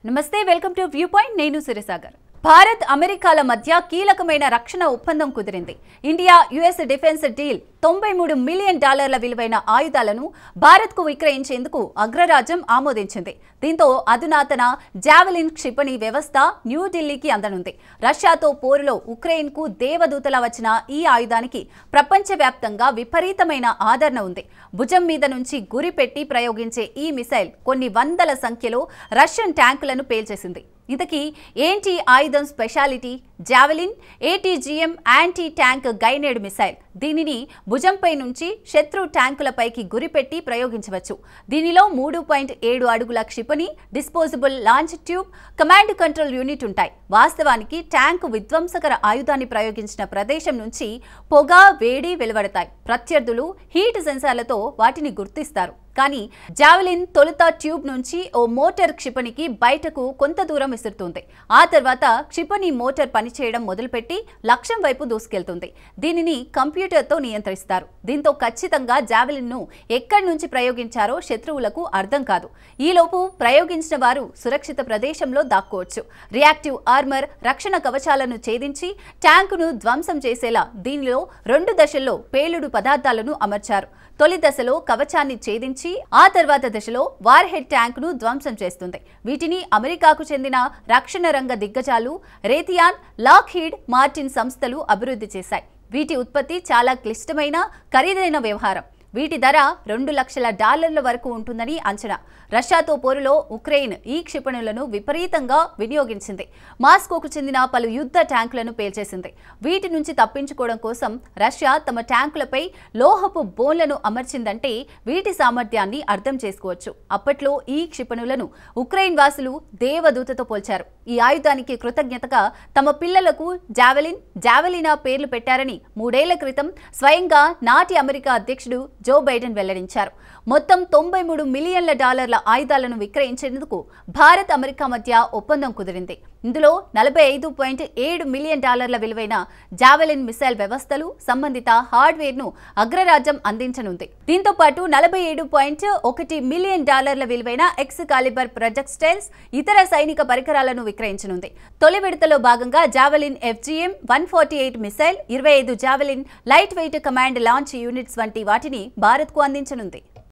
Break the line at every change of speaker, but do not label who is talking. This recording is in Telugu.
నమస్తే వెల్కమ్ టు వ్యూ పాయింట్ నేను సిరిసాగర్ భారత్ అమెరికాల మధ్య కీలకమైన రక్షణ ఒప్పందం కుదిరింది India US defence deal $93 million విలువైన ఆయుధాలను భారత్కు విక్రయించేందుకు అగ్రరాజ్యం ఆమోదించింది దీంతో అధునాతన జావెలిన్ క్షిపణి వ్యవస్థ న్యూఢిల్లీకి అందనుంది రష్యాతో పోరులో ఉక్రెయిన్కు దేవదూతలా వచ్చిన ఈ ఆయుధానికి ప్రపంచవ్యాప్తంగా విపరీతమైన ఆదరణ ఉంది భుజం మీద నుంచి గురిపెట్టి ప్రయోగించే ఈ మిసైల్ కొన్ని వందల సంఖ్యలో రష్యన్ ట్యాంకులను పేల్చేసింది ఇంతకీ ఏంటి ఆయుధం speciality javelin ATGM anti tank guided missile దీనిని భుజంపై నుంచి శత్రు ట్యాంకులపైకి గురిపెట్టి ప్రయోగించవచ్చు దీనిలో 3.7 అడుగుల క్షిపణి disposable launch tube command control unit ఉంటాయి వాస్తవానికి ట్యాంకు విధ్వంసకర ఆయుధాన్ని ప్రయోగించిన ప్రదేశం నుంచి పొగ వేడి వెలువడతాయి ప్రత్యర్థులు హీట్ సెన్సార్లతో వాటిని గుర్తిస్తారు కానీ జావెలిన్ తొలుత ట్యూబ్ నుంచి ఓ మోటార్ క్షిపణికి బయటకు కొంత దూరం విసురుతుంది ఆ తర్వాత క్షిపణి మోటార్ పనిచేయడం మొదలుపెట్టి లక్ష్యం వైపు దూసుకెళ్తుంది దీనిని కంప్యూటర్తో నియంత్రిస్తారు దీంతో ఖచ్చితంగా జావెలిన్ను ఎక్కడి నుంచి ప్రయోగించారో శత్రువులకు అర్థం కాదు ఈలోపు ప్రయోగించిన వారు సురక్షిత ప్రదేశంలో దాక్కోవచ్చు రియాక్టివ్ ఆర్మర్ రక్షణ కవచాలను ఛేదించి ట్యాంకును ధ్వంసం చేసేలా దీనిలో 2 దశల్లో పేలుడు పదార్థాలను అమర్చారు తొలి దశలో కవచాన్ని ఛేదించి ఆ తర్వాత దశలో వార్ హెడ్ ట్యాంకును ధ్వంసం చేస్తుంది వీటిని అమెరికాకు చెందిన రక్షణ రంగ దిగ్గజాలు రేథియాన్ లాక్హీడ్ మార్టిన్ సంస్థలు అభివృద్ధి చేశాయి వీటి ఉత్పత్తి చాలా క్లిష్టమైన ఖరీదైన వ్యవహారం వీటి ధర $2 లక్షల వరకు ఉంటుందని అంచనా రష్యాతో పోరులో ఉక్రెయిన్ ఈ క్షిపణులను విపరీతంగా వినియోగించింది మాస్కోకు చెందిన పలు యుద్ధ ట్యాంకులను పేల్చేసింది వీటి నుంచి తప్పించుకోవడం కోసం రష్యా తమ ట్యాంకులపై లోహపు బోన్లను అమర్చిందంటే వీటి సామర్థ్యాన్ని అర్థం చేసుకోవచ్చు అప్పట్లో ఈ క్షిపణులను ఉక్రెయిన్ వాసులు దేవదూతతో పోల్చారు ఈ ఆయుధానికి కృతజ్ఞతగా తమ పిల్లలకు జావెలినా పేర్లు పెట్టారని 3 ఏళ్ల క్రితం స్వయంగా నాటి అమెరికా అధ్యక్షుడు జో బైడెన్ వెల్లడించారు మొత్తం $93 మిలియన్ల ఆయుధాలను విక్రయించేందుకు భారత్ అమెరికా మధ్య ఒప్పందం కుదిరింది ఇందులో $45.7 మిలియన్ విలువైన జావెలిన్ మిసైల్ వ్యవస్థలు సంబంధిత హార్డ్వేర్ను అగ్రరాజ్యం అందించనుంది దీంతో పాటు $47.1 మిలియన్ విలువైన ఎక్స్కాలిబర్ ప్రొజెక్టైల్స్ ఇతర సైనిక పరికరాలను విక్రయించనుంది తొలి విడతలో భాగంగా javelin FGM-148 missile 25 javelin light weight command launch units వంటి వాటిని భారత్కు అందించనుంది